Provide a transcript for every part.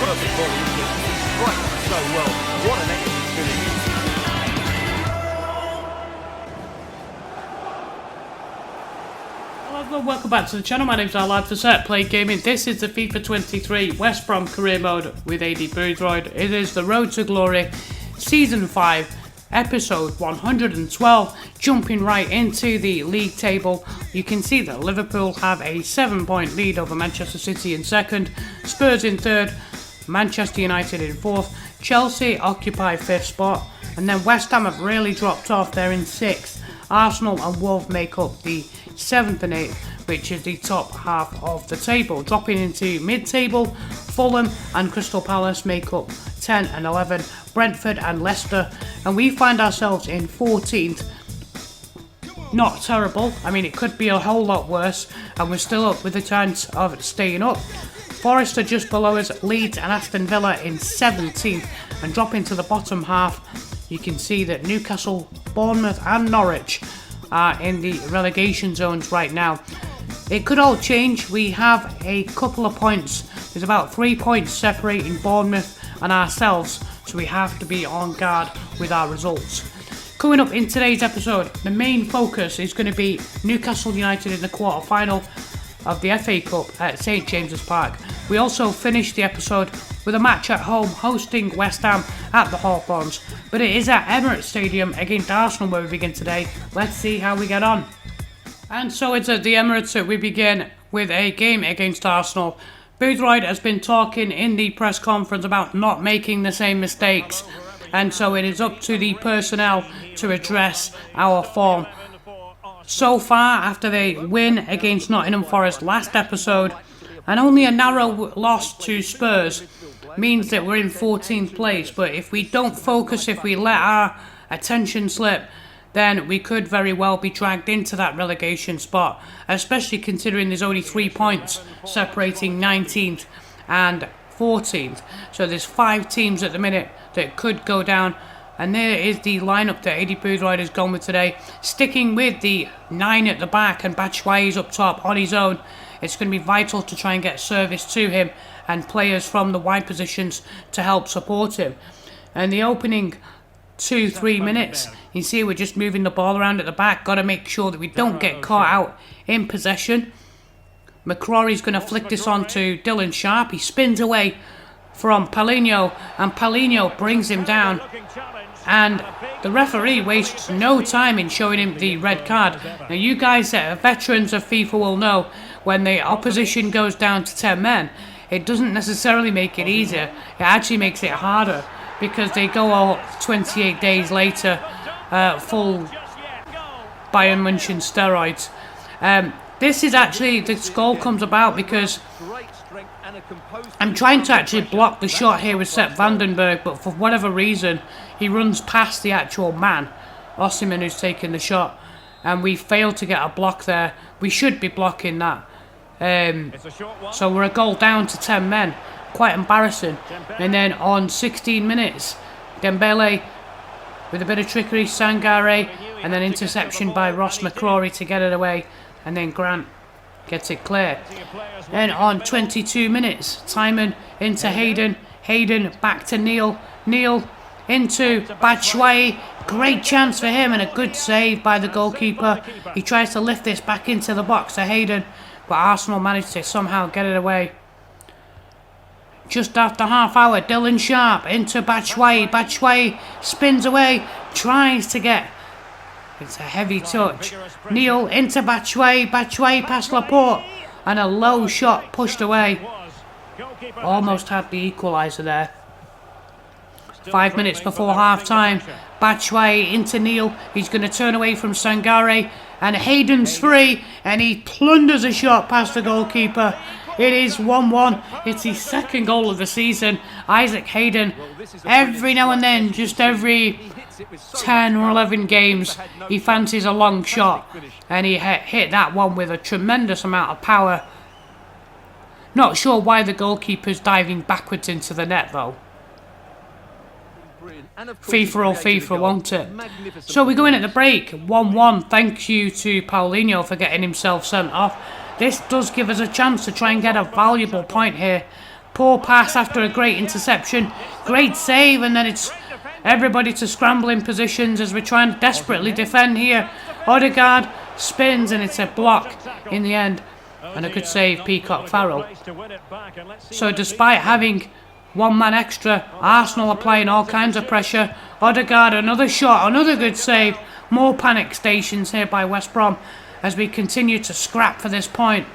Perfect ball, right so well. What an excellent finish. Hello everyone, welcome back to the channel. My name's Live for Set Play Gaming. This is the FIFA 23 West Brom career mode with Aidy Boothroyd. It is the Road to Glory Season 5 episode 112. Jumping right into the league table, you can see that Liverpool have a 7-point lead over Manchester City in second, Spurs in third, Manchester United in fourth, Chelsea occupy fifth spot, and then West Ham have really dropped off. They're in sixth. Arsenal and Wolves make up the 7th and 8th, which is the top half of the table. Dropping into mid-table, Fulham and Crystal Palace make up 10 and 11, Brentford and Leicester, and we find ourselves in 14th. Not terrible. I mean, it could be a whole lot worse, and we're still up with a chance of staying up. Forest are just below us, Leeds and Aston Villa in 17th, and dropping to the bottom half, you can see that Newcastle, Bournemouth and Norwich are in the relegation zones right now. It could all change. We have a couple of points. There's about 3 points separating Bournemouth and ourselves, so we have to be on guard with our results. Coming up in today's episode, the main focus is going to be Newcastle United in the quarter-final of the FA Cup at St James's Park. We also finished the episode with a match at home hosting West Ham at the Hawthorns, but it is at Emirates Stadium against Arsenal where we begin today. Let's see how we get on. And so it's at the Emirates that we begin with a game against Arsenal. Boothroyd has been talking in the press conference about not making the same mistakes, and so it is up to the personnel to address our form. So far, after they win against Nottingham Forest last episode, and only a narrow loss to Spurs, means that we're in 14th place. But if we don't focus, if we let our attention slip, then we could very well be dragged into that relegation spot, especially considering there's only 3 points separating 19th and 14th. So there's 5 teams at the minute that could go down. And there is the lineup that Aidy Boothroyd has gone with today. Sticking with the 9 at the back and Batshuayi's up top on his own. It's going to be vital to try and get service to him and players from the wide positions to help support him. And the opening 2-3 minutes, you see we're just moving the ball around at the back. Got to make sure that we don't get caught out in possession. McCrory's going to flick this on to Dylan Sharp. He spins away from Paulinho, and Paulinho brings him down. And the referee wastes no time in showing him the red card. Now you guys that are veterans of FIFA will know when the opposition goes down to 10 men, it doesn't necessarily make it easier. It actually makes it harder because they go all 28 days later full Bayern München steroids. This is actually, this goal comes about because I'm trying to actually block the shot here with Sepp Vandenberg, but for whatever reason he runs past the actual man, Osimhen, who's taking the shot, and we failed to get a block there. We should be blocking that. So we're a goal down to 10 men. Quite embarrassing. And then on 16 minutes, Dembele with a bit of trickery, Sangare, and then interception by Ross McCrory to get it away, and then Grant gets it clear. Then on 22 minutes, Timon into Hayden, Hayden back to Neil, Neil into Batshuayi, great chance for him and a good save by the goalkeeper. He tries to lift this back into the box to Hayden, but Arsenal managed to somehow get it away. Just after half hour, Dylan Sharp into Batshuayi, Batshuayi spins away, tries to get, it's a heavy touch, Neil into Batshuayi, Batshuayi past Laporte, and a low shot pushed away. Almost had the equaliser there. 5 minutes before half time, Batshuayi into Neil, he's going to turn away from Sangare, and Hayden's free, and he plunders a shot past the goalkeeper. It is 1-1. It's his second goal of the season. Isaac Hayden, every now and then, just every 10 or 11 games, he fancies a long shot, and he hit that one with a tremendous amount of power. Not sure why the goalkeeper's diving backwards into the net though. FIFA or FIFA, won't it? So we go in at the break, 1-1. Thank you to Paulinho for getting himself sent off. This does give us a chance to try and get a valuable point here. Poor pass after a great interception. Great save, and then it's everybody to scramble in positions as we're trying to desperately defend here. Odegaard spins, and it's a block in the end. And a good save, Peacock Farrell. So despite having one man extra, Arsenal are applying all kinds of pressure. Odegaard, another shot, another good save. More panic stations here by West Brom as we continue to scrap for this point.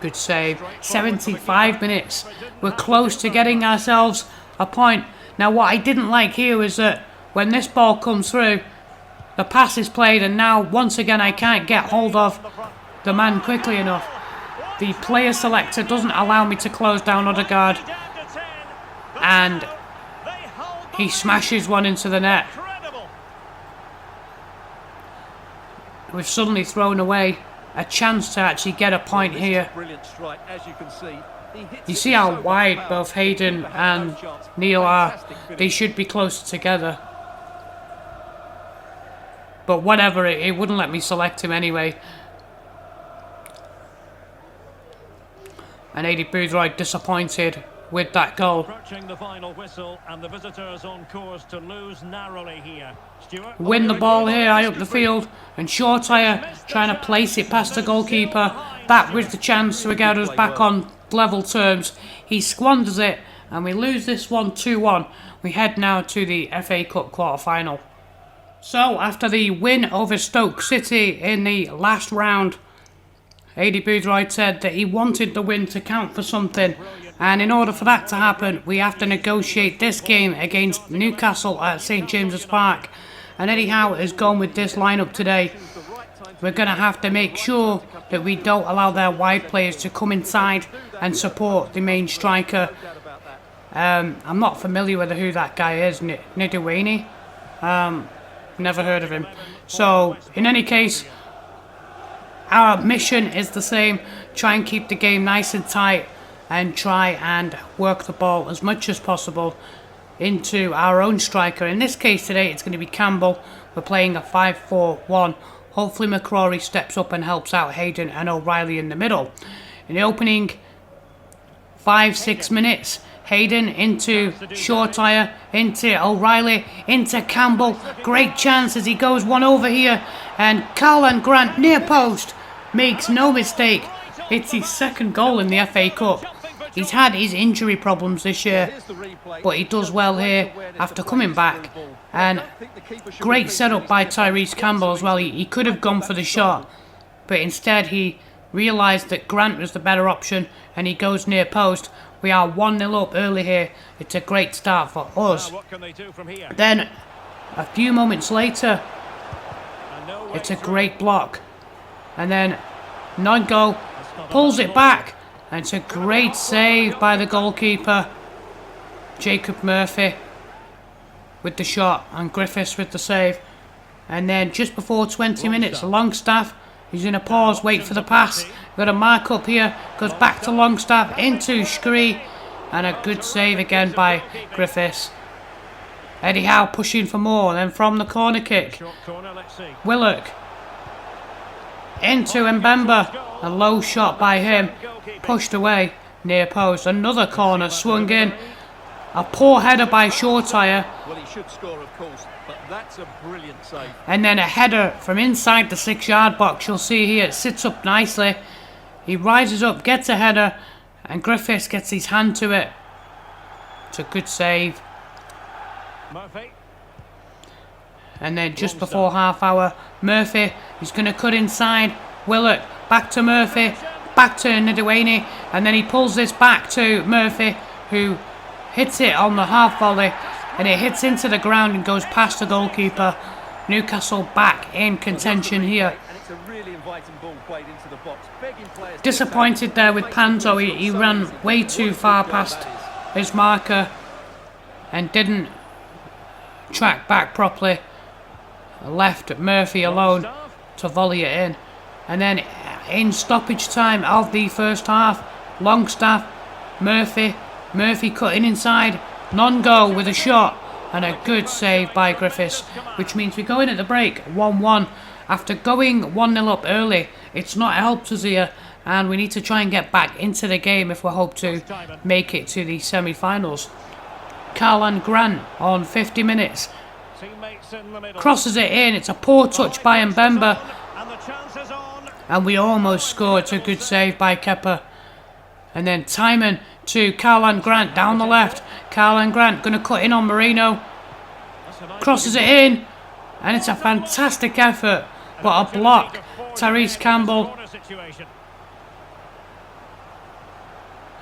Good save. 75 minutes. We're close to getting ourselves a point. Now what I didn't like here was that when this ball comes through, the pass is played, and now once again I can't get hold of the man quickly enough. The player selector doesn't allow me to close down Odegaard, and he smashes one into the net. We've suddenly thrown away a chance to actually get a point here. You see how wide both Hayden and Neil are. They should be closer together. But whatever, it wouldn't let me select him anyway. And Aidy Boothroyd disappointed with that goal. Approaching the final whistle, and the visitors on course to lose narrowly here. Stuart, win the ball here, high up the field, and Shortire trying to place it past the goalkeeper. That was the chance to get us back on level terms. He squanders it, and we lose this one 2-1. We head now to the FA Cup quarter-final. So, after the win over Stoke City in the last round, Aidy Boothroyd said that he wanted the win to count for something, and in order for that to happen, we have to negotiate this game against Newcastle at St James's Park. And Eddie Howe has gone with this lineup today. We're going to have to make sure that we don't allow their wide players to come inside and support the main striker. I'm not familiar with who that guy is, Nidawani. Never heard of him. So, in any case, our mission is the same. Try and keep the game nice and tight and try and work the ball as much as possible into our own striker. In this case today, it's going to be Campbell. We're playing a 5-4-1. Hopefully McCrory steps up and helps out Hayden and O'Reilly in the middle. In the opening 5-6 minutes, Hayden into Shortire, into O'Reilly, into Campbell. Great chance as he goes one over here. And Karlan Grant, near post, makes no mistake. It's his second goal in the FA Cup. He's had his injury problems this year, but he does well here after coming back. And great setup by Tyrese Campbell as well. He could have gone for the shot, but instead he realised that Grant was the better option and he goes near post. We are 1-0 up early here. It's a great start for us. Then, a few moments later, it's a great block. And then, Nongo pulls it back. And it's a great save by the goalkeeper. Jacob Murphy with the shot and Griffiths with the save. And then, just before 20 minutes, Longstaff, he's in a pause, wait for the pass. Got a mark up here, goes back to Longstaff, into Scree, and a good save again by Griffiths. Eddie Howe pushing for more, then from the corner kick, Willock into Mbemba, a low shot by him, pushed away, near post, another corner swung in, a poor header by Shortire. Well, he should score, of course, but that's a brilliant save. And then a header from inside the 6-yard box. You'll see here it sits up nicely. He rises up, gets a header, and Griffiths gets his hand to it. It's a good save. Murphy. And then just before half hour, Murphy is going to cut inside. Willock, back to Murphy, back to Nidawani, and then he pulls this back to Murphy, who hits it on the half volley, and it hits into the ground and goes past the goalkeeper. Newcastle back in contention here. Disappointed there with Panzo. He ran way too far past his marker and didn't track back properly. Left Murphy alone to volley it in. And then in stoppage time of the first half, Longstaff, Murphy cutting inside, Nongo with a shot and a good save by Griffiths, which means we go in at the break 1-1. After going 1-0 up early, it's not helped us here And we need to try and get back into the game if we hope to make it to the semi-finals. Karlan Grant on 50 minutes. Crosses it in. It's a poor touch by Mbemba. And we almost scored. It's a good save by Kepa. And then Timon to Karlan Grant down the left. Karlan Grant going to cut in on Marino. Crosses it in. And it's a fantastic effort. But a block. Tyrese Campbell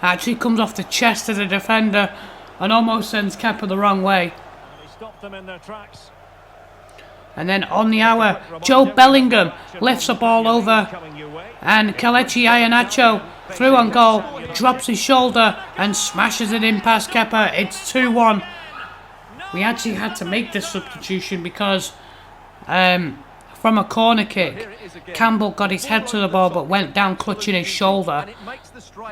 actually comes off the chest of the defender and almost sends Kepa the wrong way. And then on the hour, Joe Bellingham lifts the ball over and Kelechi Iheanacho through on goal, drops his shoulder and smashes it in past Kepa. It's 2-1. We actually had to make this substitution because from a corner kick, Campbell got his head to the ball but went down clutching his shoulder.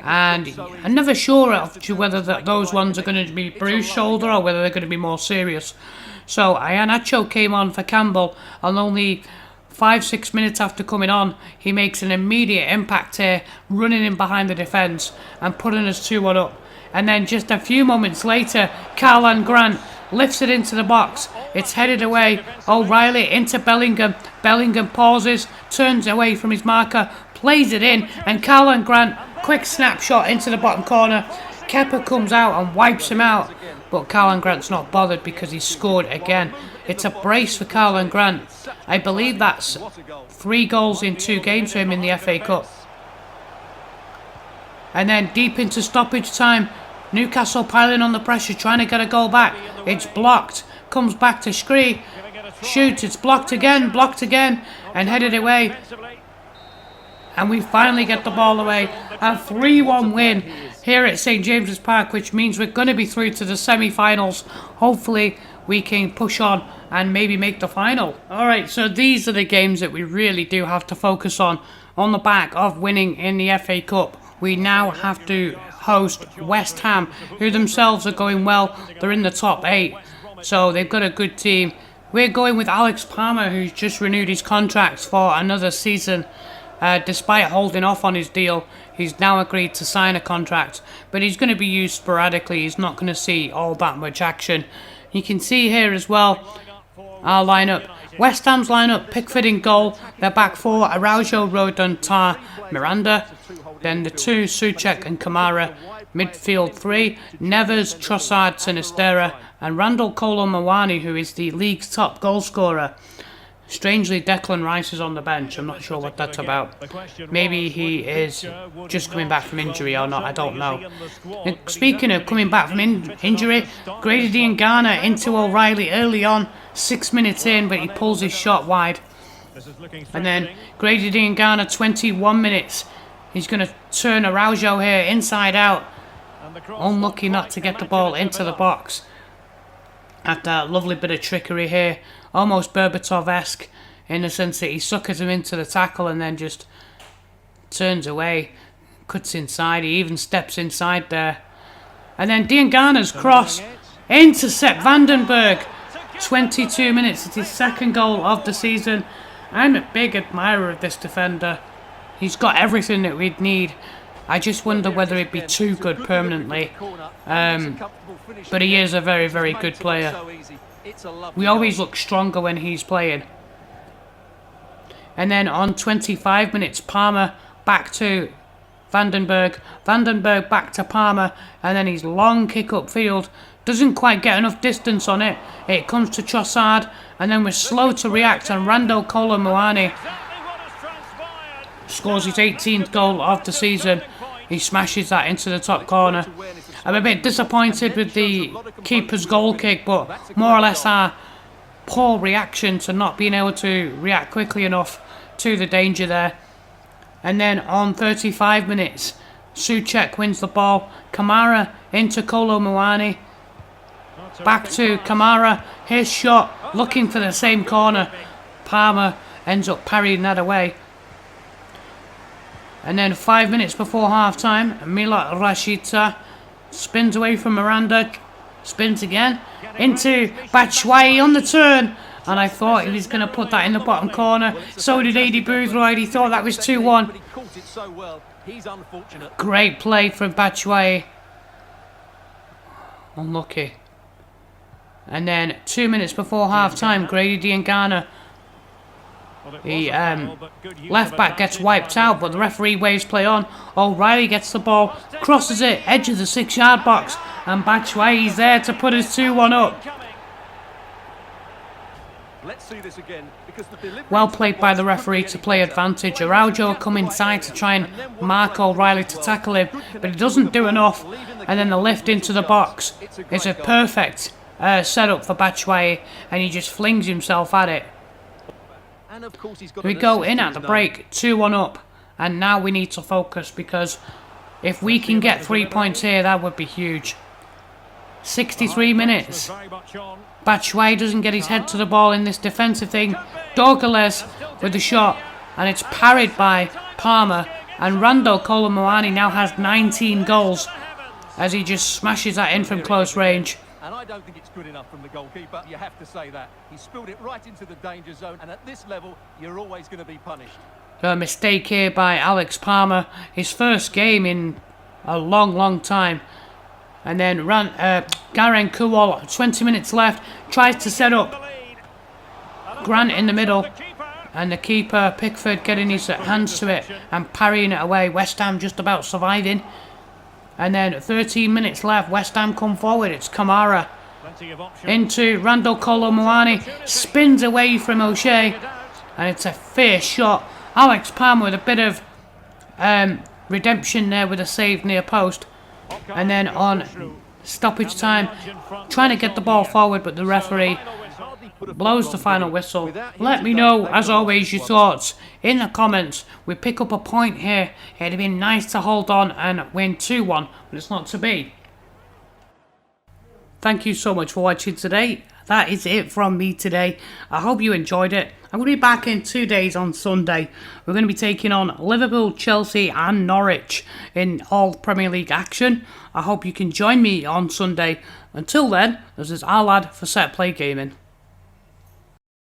And I'm never sure whether those ones are going to be bruised shoulder or whether they're going to be more serious. So Iheanacho came on for Campbell, and only 5-6 minutes after coming on, he makes an immediate impact here, running in behind the defence and putting us 2-1 up. And then just a few moments later, Karlan Grant lifts it into the box. It's headed away. O'Reilly into Bellingham. Bellingham pauses, turns away from his marker, plays it in, and Karlan Grant, quick snapshot into the bottom corner. Kepa comes out and wipes him out, but Karlan Grant's not bothered because he's scored again. It's a brace for Karlan Grant. I believe that's 3 goals in 2 games for him in the FA Cup. And then deep into stoppage time, Newcastle piling on the pressure, trying to get a goal back. It's blocked. Comes back to Scree. Shoots. It's blocked again, and headed away. And we finally get the ball away. A 3-1 win here at St James's Park, which means we're going to be through to the semi-finals. Hopefully we can push on and maybe make the final. Alright, so these are the games that we really do have to focus on. On the back of winning in the FA Cup, we now have to host West Ham, who themselves are going well. They're in the top 8, so they've got a good team. We're going with Alex Palmer, who's just renewed his contract for another season. Despite holding off on his deal, he's now agreed to sign a contract, but he's going to be used sporadically. He's not going to see all that much action. You can see here as well our lineup. West Ham's lineup: Pickford in goal, their back 4, Araujo, Rodon, Tar, Miranda. Then the 2, Souček and Kamara. Midfield 3, Neves, Trossard, Sinistera, and Randall Kolo Muani, who is the league's top goal scorer. Strangely, Declan Rice is on the bench. I'm not sure what that's about. Maybe he is just coming back from injury or not. I don't know. And speaking of coming back from injury, Grady Diangana into O'Reilly early on, 6 minutes in, but he pulls his shot wide. And then Grady Diangana, 21 minutes. He's going to turn Araujo here inside out. Unlucky not to get the ball into the box. After a lovely bit of trickery here. Almost Berbatov-esque in the sense that he suckers him into the tackle and then just turns away. Cuts inside. He even steps inside there. And then Diangana's cross. Intercept Vandenberg. 22 minutes. It's his 2nd goal of the season. I'm a big admirer of this defender. He's got everything that we'd need. I just wonder whether he'd be too good permanently. But he is a very, very good player. We always look stronger when he's playing. And then on 25 minutes, Palmer back to Vandenberg. Vandenberg back to Palmer. And then his long kick upfield. Doesn't quite get enough distance on it. It comes to Trossard. And then we're slow to react. And Randall Kolo Muani scores his 18th goal of the season. He smashes that into the top corner. I'm a bit disappointed with the keeper's goal kick, but more or less our poor reaction to not being able to react quickly enough to the danger there. And then on 35 minutes, Souček wins the ball. Kamara into Kolo Muani. Back to Kamara. His shot, looking for the same corner. Palmer ends up parrying that away. And then 5 minutes before half-time, Milot Rashica spins away from Miranda, spins again, into Batshuayi on the turn, and I thought he was going to put that in the bottom corner. So did Aidy Boothroyd. He thought that was 2-1. He's unfortunate. Great play from Batshuayi. Unlucky. And then 2 minutes before half-time, Grady Diangana, the left back, gets wiped out, but the referee waves play on. O'Reilly gets the ball, crosses it, edge of the 6-yard box, and Batshuayi's there to put his 2-1 up. Let's see this again, because the Well played by the referee to play advantage. Araujo come inside to try and mark O'Reilly to tackle him, but he doesn't do enough. And then the lift into the box is a perfect setup for Batshuayi, and he just flings himself at it. And of course he's got We go in at the break, 2-1 up, and now we need to focus, because if we can get 3 points here, that would be huge. 63 minutes. Batshuayi doesn't get his head to the ball in this defensive thing. Dorgales with the shot, and it's parried by Palmer, and Randall Kolomoani now has 19 goals as he just smashes that in from close range. And I don't think it's good enough from the goalkeeper. You have to say that. He spilled it right into the danger zone, and at this level, you're always going to be punished. A mistake here by Alex Palmer. His first game in a long time. And then Garen Kuwal, 20 minutes left, tries to set up Grant in the middle. And the keeper, Pickford, getting his hands to it and parrying it away. West Ham just about surviving. And then 13 minutes left, West Ham come forward, it's Kamara. Into Randall Kolomoani, spins away from O'Shea, and it's a fierce shot. Alex Palmer with a bit of redemption there with a save near post. And then on stoppage time, trying to get the ball forward, but the referee blows the final whistle. Let me know, as always, your thoughts in the comments. We pick up a point here. It'd have been nice to hold on and win 2-1, but it's not to be. Thank you so much for watching today. That is it from me today. I hope you enjoyed it. I'm going to be back in 2 days on Sunday. We're going to be taking on Liverpool, Chelsea and Norwich in all Premier League action. I hope you can join me on Sunday. Until then, this is our lad for Set Play Gaming.